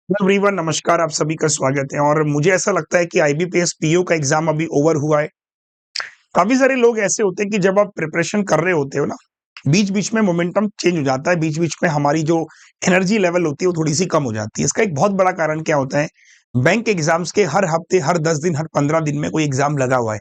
Hello everyone, नमस्कार। आप सभी का स्वागत है। और मुझे ऐसा लगता है कि आईबीपीएस पीओ का एग्जाम अभी ओवर हुआ है। काफी सारे लोग ऐसे होते हैं कि जब आप प्रिपरेशन कर रहे होते हो ना, बीच बीच में मोमेंटम चेंज हो जाता है, बीच बीच में हमारी जो एनर्जी लेवल होती है वो थोड़ी सी कम हो जाती है। इसका एक बहुत बड़ा कारण क्या होता है? बैंक एग्जाम्स के हर हफ्ते, हर 10 दिन, हर 15 दिन में कोई एग्जाम लगा हुआ है।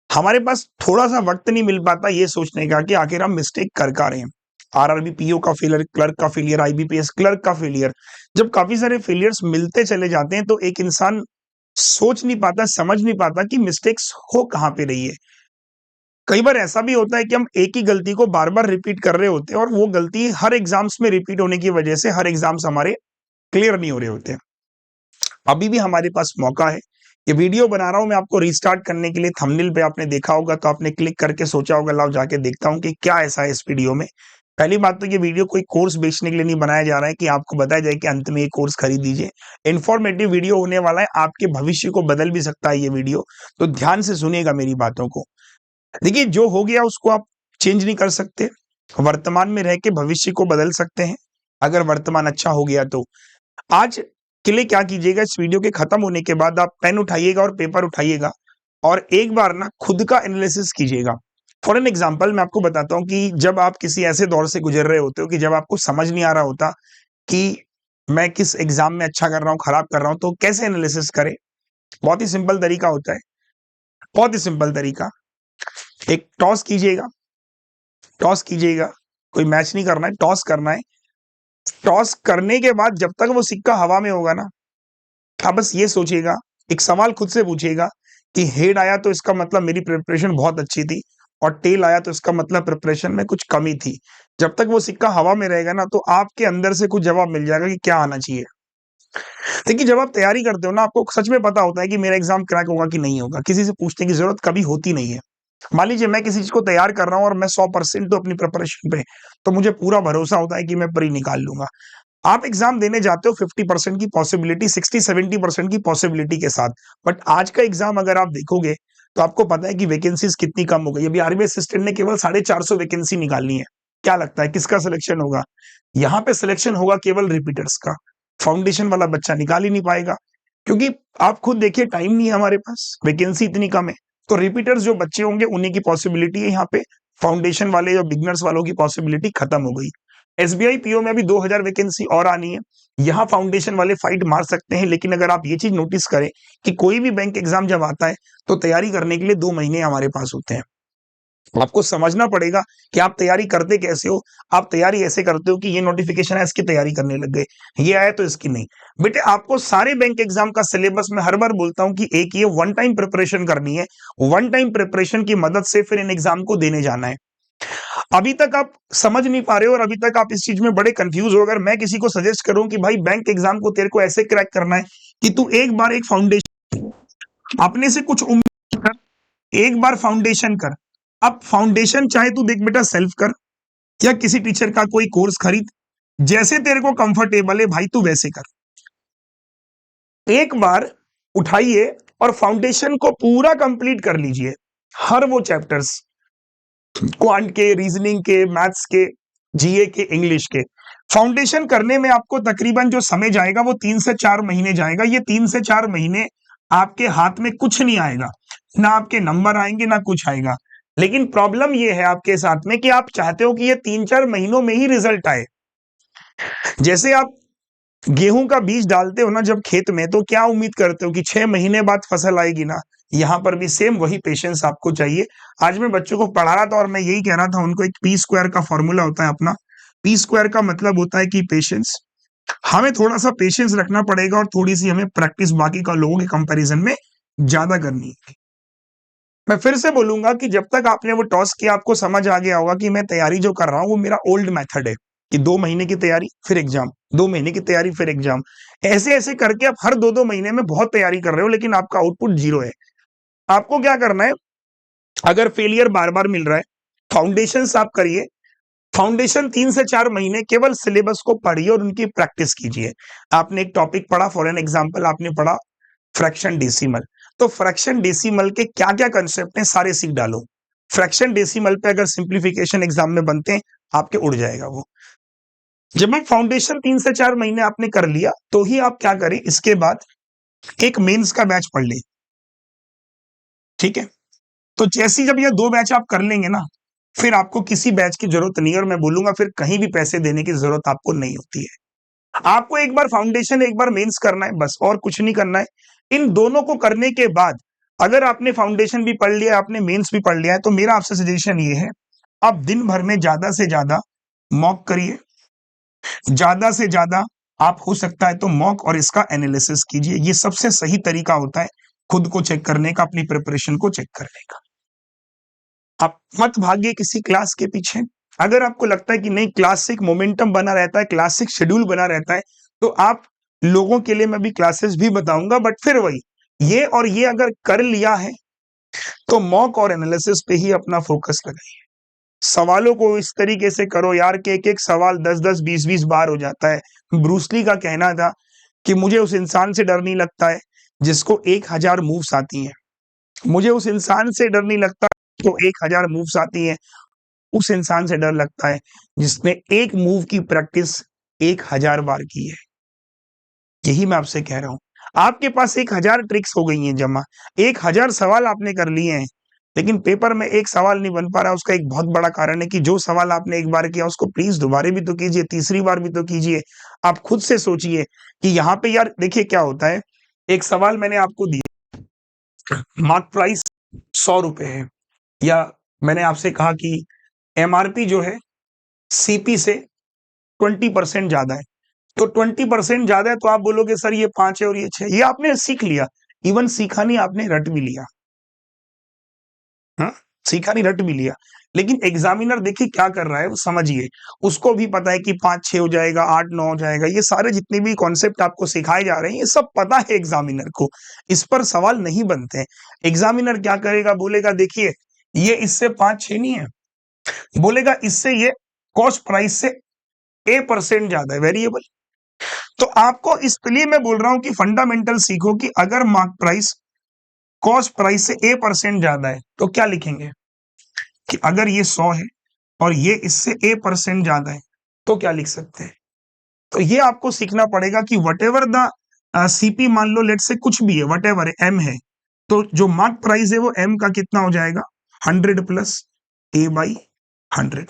हमारे पास थोड़ा सा वक्त नहीं मिल पाता ये सोचने का कि आखिर हम मिस्टेक कर रहे हैं। आरआरबी पीओ का फेलियर, क्लर्क का फेलियर, आईबीपीएस क्लर्क का फेलियर। जब काफी सारे फेलियर्स मिलते चले जाते हैं तो एक इंसान सोच नहीं पाता, समझ नहीं पाता कि मिस्टेक्स हो कहाँ पे रही है। कई बार ऐसा भी होता है कि हम एक ही गलती को बार बार रिपीट कर रहे होते हैं और वो गलती हर एग्जाम्स में रिपीट होने की वजह से हर एग्जाम्स हमारे क्लियर नहीं हो रहे होते हैं। अभी भी हमारे पास मौका है। ये वीडियो बना रहा हूं मैं आपको रीस्टार्ट करने के लिए। थंबनेल पे आपने देखा होगा तो आपने क्लिक करके सोचा होगा लाओ जाके देखता हूं कि क्या ऐसा है इस वीडियो में। पहली बात तो ये वीडियो कोई कोर्स बेचने के लिए नहीं बनाया जा रहा है कि आपको बताया जाए कि अंत में ये कोर्स खरीद लीजिए। इन्फॉर्मेटिव वीडियो होने वाला है, आपके भविष्य को बदल भी सकता है ये वीडियो। तो ध्यान से सुनिएगा मेरी बातों को। देखिए, जो हो गया उसको आप चेंज नहीं कर सकते। वर्तमान में रह के भविष्य को बदल सकते हैं अगर वर्तमान अच्छा हो गया तो। आज के लिए क्या कीजिएगा, इस वीडियो के खत्म होने के बाद आप पेन उठाइएगा और पेपर उठाइएगा और एक बार ना खुद का एनालिसिस कीजिएगा। फॉर एन एग्जाम्पल मैं आपको बताता हूँ कि जब आप किसी ऐसे दौर से गुजर रहे होते हो कि जब आपको समझ नहीं आ रहा होता कि मैं किस एग्जाम में अच्छा कर रहा हूँ, खराब कर रहा हूँ, तो कैसे एनालिसिस करें। बहुत ही सिंपल तरीका होता है, बहुत ही सिंपल तरीका। एक टॉस कीजिएगा, टॉस कीजिएगा। कोई मैच नहीं करना है, टॉस करना है। टॉस करने के बाद जब तक वो सिक्का हवा में होगा ना, आप बस ये सोचिएगा, एक सवाल खुद से पूछिएगा कि हेड आया तो इसका मतलब मेरी प्रिपरेशन बहुत अच्छी थी और टेल आया तो इसका मतलब प्रिपरेशन में कुछ कमी थी। जब तक वो सिक्का हवा में रहेगा ना, तो आपके अंदर से कुछ जवाब मिल जाएगा कि क्या आना चाहिए। देखिए, जब आप तैयारी करते हो ना, आपको सच में पता होता है कि मेरा एग्जाम क्रैक होगा कि नहीं होगा। किसी से पूछने की जरूरत कभी होती नहीं है। मान लीजिए मैं किसी चीज को तैयार कर रहा हूँ और मैं 100% तो अपनी प्रिपरेशन पे, तो मुझे पूरा भरोसा होता है कि मैं प्री निकाल लूंगा। आप एग्जाम देने जाते हो 50% की पॉसिबिलिटी, 60-70% की पॉसिबिलिटी के साथ। बट आज का एग्जाम अगर आप देखोगे तो आपको पता है कि वैकेंसीज कितनी कम हो गई। अभी आरबीआई असिस्टेंट ने केवल 450 वैकेंसी निकालनी है। क्या लगता है किसका सिलेक्शन होगा? यहाँ पे सिलेक्शन होगा केवल रिपीटर्स का। फाउंडेशन वाला बच्चा निकाल ही नहीं पाएगा, क्योंकि आप खुद देखिए टाइम नहीं है हमारे पास, वैकेंसी इतनी कम है। तो रिपीटर्स जो बच्चे होंगे उन्हीं की पॉसिबिलिटी है यहाँ पे। फाउंडेशन वाले या बिगनर्स वालों की पॉसिबिलिटी खत्म हो गई। एसबीआई पीओ में अभी 2000 वैकेंसी और आनी है। यहाँ फाउंडेशन वाले फाइट मार सकते हैं, लेकिन अगर आप ये चीज नोटिस करें कि कोई भी बैंक एग्जाम जब आता है तो तैयारी करने के लिए 2 महीने हमारे पास होते हैं। आपको समझना पड़ेगा कि आप तैयारी करते कैसे हो। आप तैयारी ऐसे करते हो कि ये नोटिफिकेशन है, इसकी तैयारी करने लग गए, ये आया तो इसकी नहीं। बेटे, आपको सारे बैंक एग्जाम का सिलेबस मैं हर बार बोलता हूं कि एक ये वन टाइम प्रिपरेशन करनी है। वन टाइम प्रिपरेशन की मदद से फिर इन एग्जाम को देने जाना है। अभी तक आप समझ नहीं पा रहे हो और अभी तक आप इस चीज में बड़े कंफ्यूज हो। अगर मैं किसी को सजेस्ट करूं कि भाई बैंक एग्जाम को तेरे को ऐसे क्रैक करना है कि तू एक बार एक फाउंडेशन, अपने से कुछ उम्मीद कर, एक बार फाउंडेशन कर। अब फाउंडेशन चाहे तू देख बेटा सेल्फ कर या किसी टीचर का कोई कोर्स खरीद, जैसे तेरे को कंफर्टेबल है भाई तू वैसे कर। एक बार उठाइए और फाउंडेशन को पूरा कंप्लीट कर लीजिए। हर वो चैप्टर्स, क्वांट के, रीजनिंग के, मैथ्स के, जीए के, इंग्लिश के। फाउंडेशन करने में आपको तकरीबन जो समय जाएगा वो 3 से 4 महीने जाएगा। ये 3 से 4 महीने आपके हाथ में कुछ नहीं आएगा, ना आपके नंबर आएंगे ना कुछ आएगा। लेकिन प्रॉब्लम ये है आपके साथ में कि आप चाहते हो कि ये 3-4 महीनों में ही रिजल्ट आए। जैसे आप गेहूं का बीज डालते हो ना जब खेत में, तो क्या उम्मीद करते हो कि 6 महीने बाद फसल आएगी ना। यहां पर भी सेम वही पेशेंस आपको चाहिए। आज मैं बच्चों को पढ़ा रहा था और मैं यही कह रहा था उनको, एक पी स्क्वायर का फॉर्मूला होता है अपना। पी स्क्वायर का मतलब होता है कि पेशेंस। हमें थोड़ा सा पेशेंस रखना पड़ेगा और थोड़ी सी हमें प्रैक्टिस बाकी का लोगों के कंपैरिजन में ज्यादा करनी है। मैं फिर से बोलूंगा कि जब तक आपने वो टॉस किया, आपको समझ आ गया होगा कि मैं तैयारी जो कर रहा हूं वो मेरा ओल्ड मेथड है कि 2 महीने की तैयारी फिर एग्जाम, 2 महीने की तैयारी फिर एग्जाम। ऐसे ऐसे करके आप हर 2-2 महीने में बहुत तैयारी कर रहे हो, लेकिन आपका आउटपुट जीरो है। आपको क्या करना है? अगर फेलियर बार बार मिल रहा है, फाउंडेशन आप करिए। फाउंडेशन 3 से 4 महीने केवल सिलेबस को पढ़िए और उनकी प्रैक्टिस कीजिए। आपने एक टॉपिक पढ़ा, फॉर एन एग्जाम्पल आपने पढ़ा फ्रैक्शन डेसिमल। तो फ्रैक्शन डेसिमल के क्या क्या कंसेप्ट हैं सारे सीख डालो। फ्रैक्शन डेसिमल पे अगर सिंप्लीफिकेशन एग्जाम में बनते हैं, आपके उड़ जाएगा वो। जब आप फाउंडेशन 3 से 4 महीने आपने कर लिया, तो ही आप क्या करें, इसके बाद एक मेंस का बैच पढ़ लें। ठीक है? तो जैसे ही जब ये 2 बैच आप कर लेंगे ना, फिर आपको किसी बैच की जरूरत नहीं है, और मैं बोलूंगा फिर कहीं भी पैसे देने की जरूरत आपको नहीं होती है। आपको एक बार फाउंडेशन, एक बार मेंस करना है, बस और कुछ नहीं करना है। इन दोनों को करने के बाद अगर आपने फाउंडेशन भी पढ़ लिया, आपने मेंस भी पढ़ लिया है, तो मेरा आपसे सजेशन ये है, आप दिन भर में ज्यादा से ज्यादा मॉक करिए। ज्यादा से ज्यादा आप हो सकता है तो मॉक और इसका एनालिसिस कीजिए। ये सबसे सही तरीका होता है खुद को चेक करने का, अपनी प्रिपरेशन को चेक करने का। आप मत भागिए किसी क्लास के पीछे। अगर आपको लगता है कि नहीं, क्लास से एक मोमेंटम बना रहता है, क्लास से एक शेड्यूल बना रहता है, तो आप लोगों के लिए मैं भी क्लासेस भी बताऊंगा, बट फिर वही, ये और ये अगर कर लिया है तो मॉक और एनालिसिस पे ही अपना फोकस लगाइए। सवालों को इस तरीके से करो यार कि एक एक सवाल 10-10, 20-20 बार हो जाता है। ब्रूसली का कहना था कि मुझे उस इंसान से डर नहीं लगता है जिसको 1000 मूव्स आती हैं। मुझे उस इंसान से डर नहीं लगता तो 1000 मूव्स आती हैं। उस इंसान से डर लगता है जिसने एक मूव की प्रैक्टिस 1000 बार की है। यही मैं आपसे कह रहा हूं। आपके पास 1000 ट्रिक्स हो गई हैं जमा, 1000 सवाल आपने कर लिए हैं, लेकिन पेपर में एक सवाल नहीं बन पा रहा। उसका एक बहुत बड़ा कारण है कि जो सवाल आपने एक बार किया उसको प्लीज दोबारा भी तो कीजिए, तीसरी बार भी तो कीजिए। आप खुद से सोचिए कि यहाँ पे यार देखिए क्या होता है। एक सवाल मैंने आपको दिया, मार्क प्राइस 100 रुपए है, या मैंने आपसे कहा कि एमआरपी जो है सीपी से 20% ज्यादा है, तो 20% ज्यादा है तो आप बोलोगे सर ये 5 है और ये 6, ये आपने सीख लिया। इवन सीखा नहीं, आपने रट भी लिया। हाँ, सीखा नहीं, रट भी लिया। लेकिन एग्जामिनर देखिए क्या कर रहा है, वो समझिए। उसको भी पता है कि 5-6 हो जाएगा, 8-9 हो जाएगा। ये सारे जितने भी कॉन्सेप्ट आपको सिखाए जा रहे हैं, ये सब पता है एग्जामिनर को। इस पर सवाल नहीं बनते हैं। एग्जामिनर क्या करेगा, बोलेगा देखिए ये इससे 5-6 नहीं है, बोलेगा इससे ये कॉस्ट प्राइस से A% ज्यादा है, वेरिएबल। तो आपको इसलिए मैं बोल रहा हूं कि फंडामेंटल सीखो कि अगर मार्क प्राइस कॉस्ट प्राइस से A% ज्यादा है तो क्या लिखेंगे, कि अगर ये 100 है और ये इससे A% ज्यादा है तो क्या लिख सकते हैं। तो ये आपको सीखना पड़ेगा कि वट एवर द सीपी, मान लो लेट से कुछ भी है, वट एवर है, M है, तो जो मार्क प्राइस है वो M का कितना हो जाएगा, 100 प्लस A/100।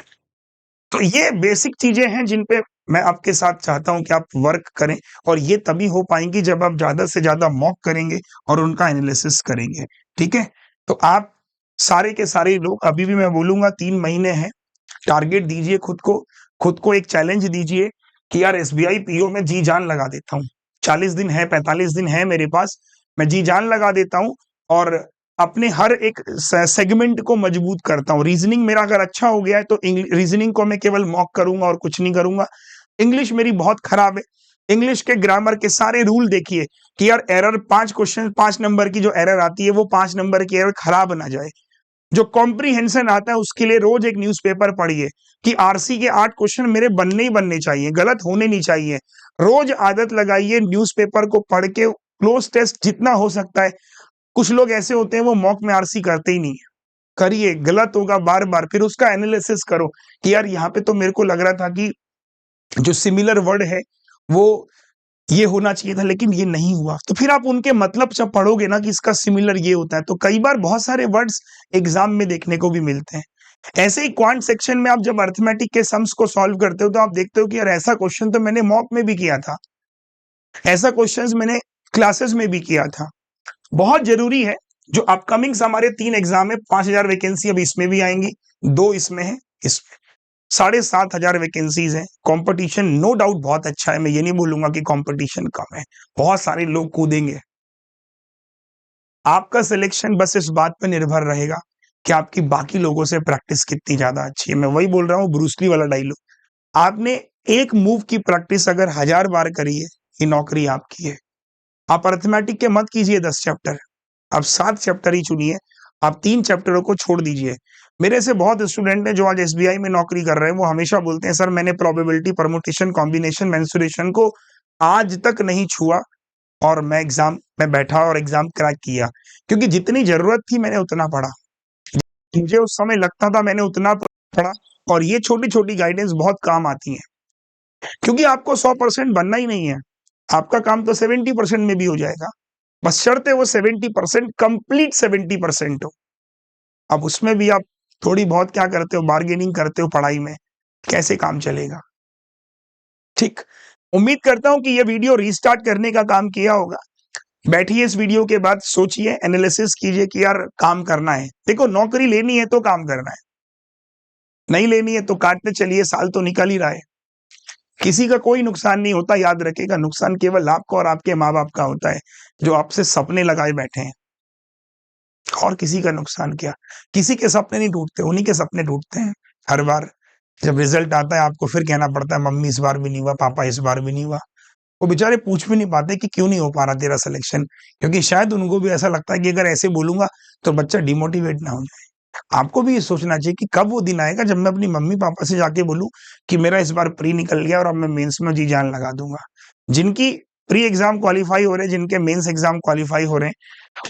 तो ये बेसिक चीजें हैं जिन पे मैं आपके साथ चाहता हूं कि आप वर्क करें, और ये तभी हो पाएंगी जब आप ज्यादा से ज्यादा मॉक करेंगे और उनका एनालिसिस करेंगे। ठीक है? तो आप सारे के सारे लोग, अभी भी मैं बोलूंगा 3 महीने हैं, टारगेट दीजिए खुद को एक चैलेंज दीजिए कि यार एसबीआई पीओ में जी जान लगा देता हूँ। 40 दिन है, 45 दिन है मेरे पास, मैं जी जान लगा देता हूँ और अपने हर एक सेगमेंट को मजबूत करता हूँ। रीजनिंग मेरा अगर अच्छा हो गया है तो रीजनिंग को मैं केवल मॉक करूंगा और कुछ नहीं करूंगा। इंग्लिश मेरी बहुत खराब है, इंग्लिश के ग्रामर के सारे रूल देखिए कि यार एरर 5 नंबर की जो एरर आती है वो 5 नंबर की एरर खराब ना जाए। जो कॉम्प्रीहेंशन आता है उसके लिए रोज एक न्यूज़पेपर पढ़िए कि आरसी के 8 क्वेश्चन मेरे बनने ही बनने चाहिए, गलत होने नहीं चाहिए। रोज आदत लगाइए न्यूज़पेपर को पढ़ के क्लोज टेस्ट जितना हो सकता है। कुछ लोग ऐसे होते हैं वो मॉक में आरसी करते ही नहीं है, करिए, गलत होगा बार बार, फिर उसका एनालिसिस करो कि यार यहाँ पे तो मेरे को लग रहा था कि जो सिमिलर वर्ड है वो ये होना चाहिए था लेकिन ये नहीं हुआ। तो फिर आप उनके मतलब जब पढ़ोगे ना कि इसका सिमिलर ये होता है, तो कई बार बहुत सारे वर्ड्स एग्जाम में देखने को भी मिलते हैं। ऐसे ही क्वांट सेक्शन में आप जब अर्थमेटिक के सम्स को सॉल्व करते हो तो आप देखते हो कि यार ऐसा क्वेश्चन तो मैंने मॉक में भी किया था, ऐसा क्वेश्चन मैंने क्लासेस में भी किया था। बहुत जरूरी है। जो अपकमिंग हमारे 3 एग्जाम है, 5000 वैकेंसी अब इसमें भी आएंगी, 2 इसमें है, इसमें 7500 वैकेंसीज हैं। कंपटीशन नो डाउट बहुत अच्छा है, मैं ये नहीं बोलूंगा कि कंपटीशन कम है, बहुत सारे लोग कूदेंगे। आपका सिलेक्शन बस इस बात पे निर्भर रहेगा कि आपकी बाकी लोगों से प्रैक्टिस कितनी ज्यादा अच्छी है। मैं वही बोल रहा हूँ, ब्रूसली वाला डायलॉग, आपने एक मूव की प्रैक्टिस अगर 1000 बार करी है, ये नौकरी आपकी है। आप अर्थमेटिक के मत कीजिए 10 चैप्टर, आप 7 चैप्टर ही चुनिए, आप 3 चैप्टरों को छोड़ दीजिए। मेरे से बहुत स्टूडेंट हैं जो आज एसबीआई में नौकरी कर रहे हैं, वो हमेशा बोलते हैं सर मैंने प्रोबेबिलिटी, परमुटेशन, कॉम्बिनेशन, मेंसुरेशन को आज तक नहीं छुआ और मैं एग्जाम में बैठा और एग्जाम क्रैक किया, क्योंकि जितनी जरूरत थी मैंने उतना पढ़ा, मुझे उस समय लगता था मैंने उतना पढ़ा, और ये छोटी छोटी गाइडेंस बहुत काम आती हैं। क्योंकि आपको 100% बनना ही नहीं है, आपका काम तो 70% में भी हो जाएगा, बस शर्त है वो 70% कंप्लीट 70% हो। अब उसमें भी आप थोड़ी बहुत क्या करते हो, बार्गेनिंग करते हो पढ़ाई में, कैसे काम चलेगा? ठीक, उम्मीद करता हूं कि ये वीडियो रीस्टार्ट करने का काम किया होगा। बैठिए, इस वीडियो के बाद सोचिए, एनालिसिस कीजिए कि यार काम करना है। देखो, नौकरी लेनी है तो काम करना है, नहीं लेनी है तो काटते चलिए, साल तो निकल ही रहा है। किसी का कोई नुकसान नहीं होता, याद रखिएगा, नुकसान केवल आपका और आपके माँ बाप का होता है, जो आपसे सपने लगाए बैठे हैं। और किसी का नुकसान क्या? किसी के सपने नहीं टूटते, उन्हीं के सपने टूटते हैं। हर बार जब रिजल्ट आता है आपको फिर कहना पड़ता है मम्मी इस बार भी नहीं हुआ, पापा इस बार भी नहीं हुआ। वो बेचारे पूछ भी नहीं पाते कि क्यों नहीं हो पा रहा तेरा सिलेक्शन, क्योंकि शायद उनको भी ऐसा लगता है कि अगर ऐसे बोलूंगा तो बच्चा डिमोटिवेट ना हो जाए। आपको भी ये सोचना चाहिए कि कब वो दिन आएगा जब मैं अपनी मम्मी पापा से जाके बोलूं कि मेरा इस बार प्री निकल गया और अब मैं मेंस में जी जान लगा दूंगा। जिनकी प्री एग्जाम क्वालिफाई हो रहे हैं, जिनके मेंस एग्जाम क्वालिफाई हो रहे हैं,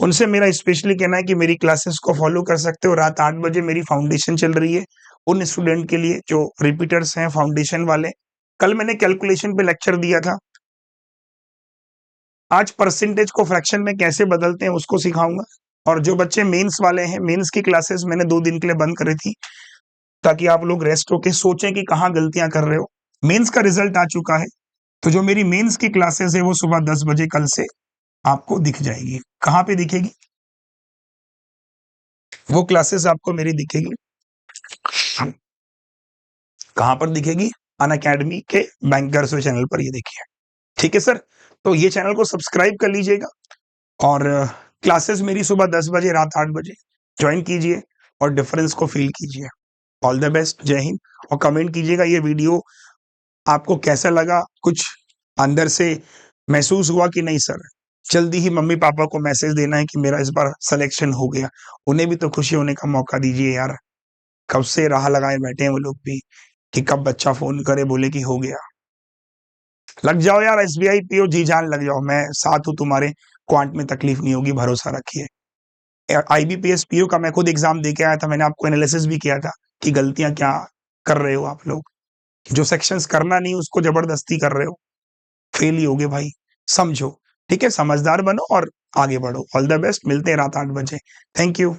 उनसे मेरा स्पेशली कहना है कि मेरी क्लासेस को फॉलो कर सकते हो। रात 8 बजे मेरी फाउंडेशन चल रही है उन स्टूडेंट के लिए जो रिपीटर्स हैं, फाउंडेशन वाले। कल मैंने कैलकुलेशन पे लेक्चर दिया था, आज परसेंटेज को फ्रैक्शन में कैसे बदलते हैं उसको सिखाऊंगा। और जो बच्चे मेंस वाले हैं, मेंस की क्लासेस मैंने 2 दिन के लिए बंद करी थी, ताकि आप लोग रेस्ट होके सोचें कि कहाँ गलतियां कर रहे हो। मेंस का रिजल्ट आ चुका है, तो जो मेरी मेंस की क्लासेस है वो सुबह 10 बजे कल से आपको दिख जाएगी। कहाँ पे दिखेगी वो क्लासेस? आपको मेरी दिखेगी कहाँ पर दिखेगी? अनअकैडमी के बैंकर्स चैनल पर, ये देखिए। ठीक है सर, तो ये चैनल को सब्सक्राइब कर लीजिएगा और क्लासेस मेरी सुबह 10 बजे, रात 8 बजे ज्वाइन कीजिए और डिफरेंस को फील कीजिए। ऑल द बेस्ट, जय हिंद। और कमेंट कीजिएगा ये वीडियो आपको कैसा लगा, कुछ अंदर से महसूस हुआ कि नहीं सर। जल्दी ही मम्मी पापा को मैसेज देना है कि मेरा इस बार सिलेक्शन हो गया, उन्हें भी तो खुशी होने का मौका दीजिए यार। कब से राह लगाए बैठे हैं वो लोग भी कि कब बच्चा फोन करे बोले कि हो गया। लग जाओ यार, एसबीआई पीओ, जी जान लग जाओ, मैं साथ हूं तुम्हारे, क्वांट में तकलीफ नहीं होगी, भरोसा रखिए। आईबीपीएस पीओ का मैं खुद एग्जाम दे के आया था, मैंने आपको एनालिसिस भी किया था कि गलतियां क्या कर रहे हो आप लोग, जो सेक्शंस करना नहीं उसको जबरदस्ती कर रहे हो, फेल ही होगे भाई, समझो। ठीक है, समझदार बनो और आगे बढ़ो। ऑल द बेस्ट, मिलते हैं रात 8 बजे। Thank you.